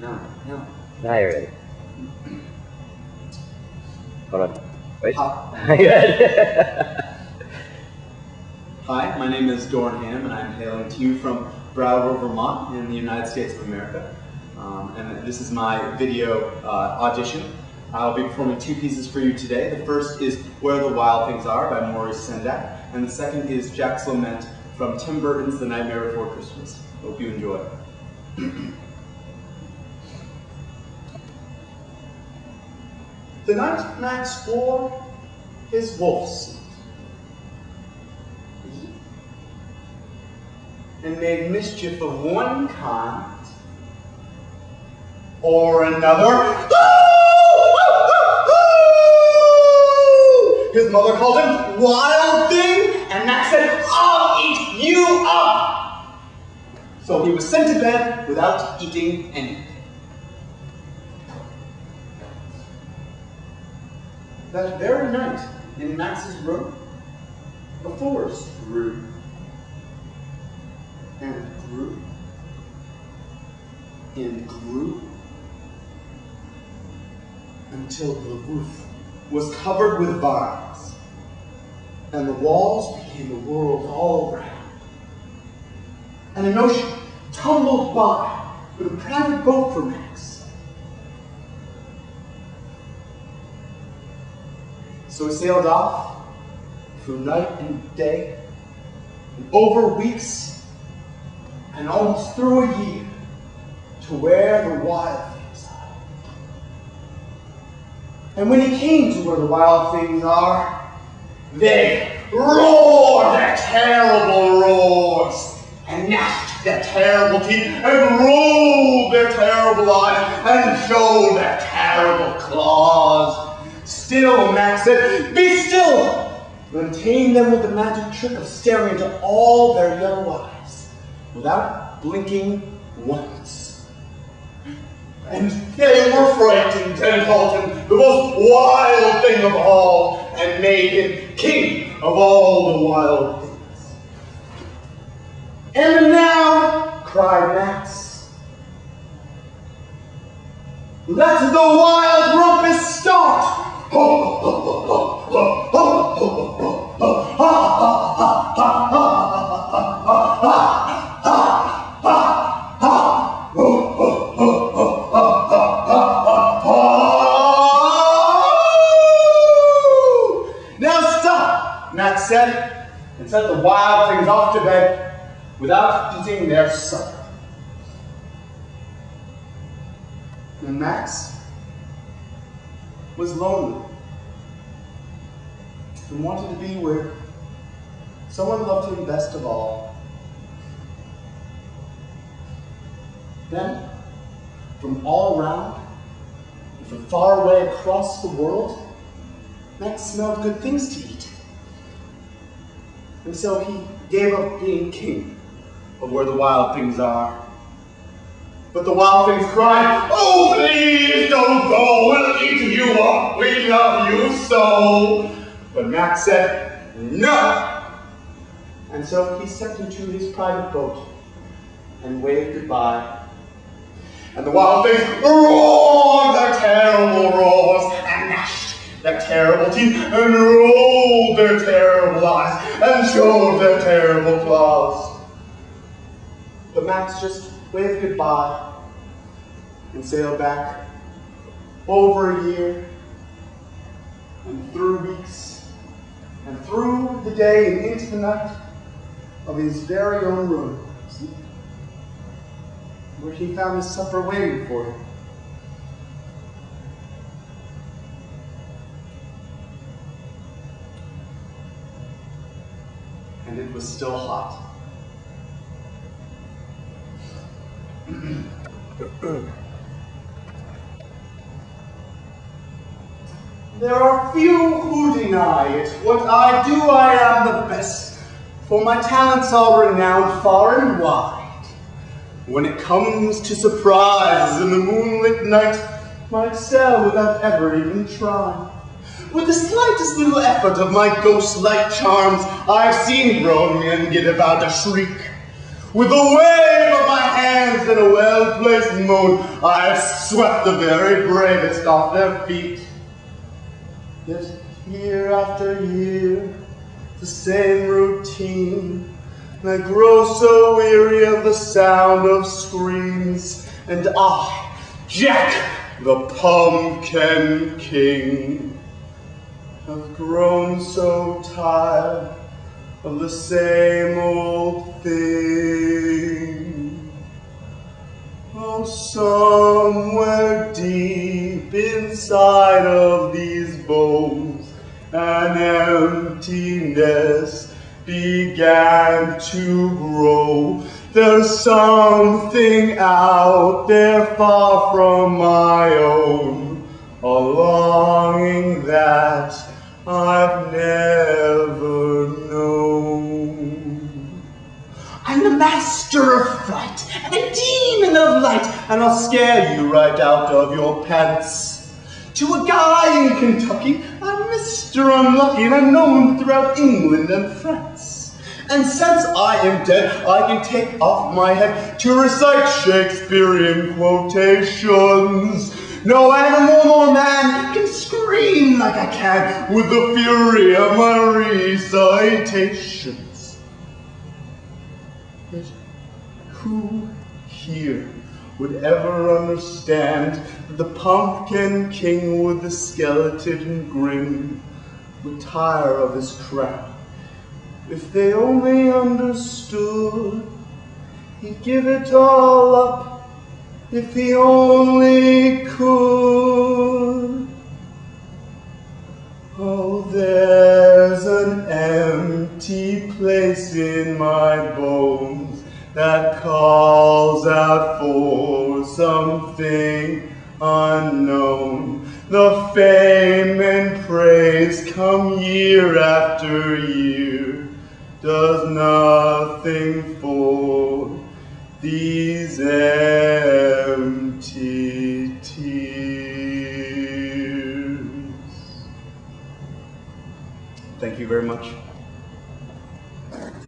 No. Now you're ready. Hold on. Wait. Hi, my name is Doran Hamm, and I'm hailing to you from Brattleboro, Vermont, in the United States of America. And this is my video audition. I'll be performing two pieces for you today. The first is Where the Wild Things Are by Maurice Sendak, and the second is Jack's Lament from Tim Burton's The Nightmare Before Christmas. Hope you enjoy. The night Max wore his wolf suit and made mischief of one kind or another. His mother called him Wild Thing, and Max said, "I'll eat you up!" So he was sent to bed without eating anything. That very night, in Max's room, a forest grew, and it grew, and grew, until the roof was covered with vines, and the walls became a world all around, and an ocean tumbled by with a private boat for Max. So he sailed off through night and day, and over weeks, and almost through a year, to where the wild things are. And when he came to where the wild things are, they roared their terrible roars, and gnashed their terrible teeth, and rolled their terrible eyes, and showed their terrible claws. Still, Max said, "Be still!" and tamed them with the magic trick of staring into all their yellow eyes, without blinking once. And they were frightened and called him the most wild thing of all, and made him king of all the wild things. "And now," cried Max, "let the wild rumpus start!" "Now stop," Max said, and sent the wild things off to bed without eating their supper. And Max was lonely and wanted to be where someone loved him best of all. Then, from all around, and from far away across the world, Max smelled good things to eat. And so he gave up being king of where the wild things are. But the wild things cried, "Oh, please don't go, we'll eat you up, we love you so." But Max said, "No." And so he stepped into his private boat and waved goodbye. And the wild things roared their terrible roars, and gnashed their terrible teeth, and rolled their terrible eyes, and showed their terrible claws. But Max just waved goodbye and sailed back over a year, and through weeks, and through the day and into the night of his very own room, where he found his supper waiting for him. And it was still hot. There are few who deny it. What I do, I am the best, for my talents are renowned far and wide. When it comes to surprises in the moonlit night, I excel without ever even trying. With the slightest little effort of my ghost-like charms, I've seen grown men get about a shriek. With a wave of my hands and a well-placed moan, I have swept the very bravest off their feet. Yet year after year, the same routine, and I grow so weary of the sound of screams, and I, Jack, the Pumpkin King, have grown so tired of the same old thing. Oh, somewhere deep inside of these bones, an emptiness began to grow. There's something out there far from my own, a longing that I've never known. I'm the master of fright and a demon of light, and I'll scare you right out of your pants. To a guy in Kentucky, I'm Mr. Unlucky, and I'm known throughout England and France. And since I am dead, I can take off my head to recite Shakespearean quotations. No animal nor man can scream like I can with the fury of my recitations. But who here would ever understand that the Pumpkin King with the skeleton grin would tire of his crown? If they only understood, he'd give it all up if he only could. Oh, there's an empty place in my bones that calls out for something unknown. The fame and praise come year after year, does nothing for these empty tears. Thank you very much.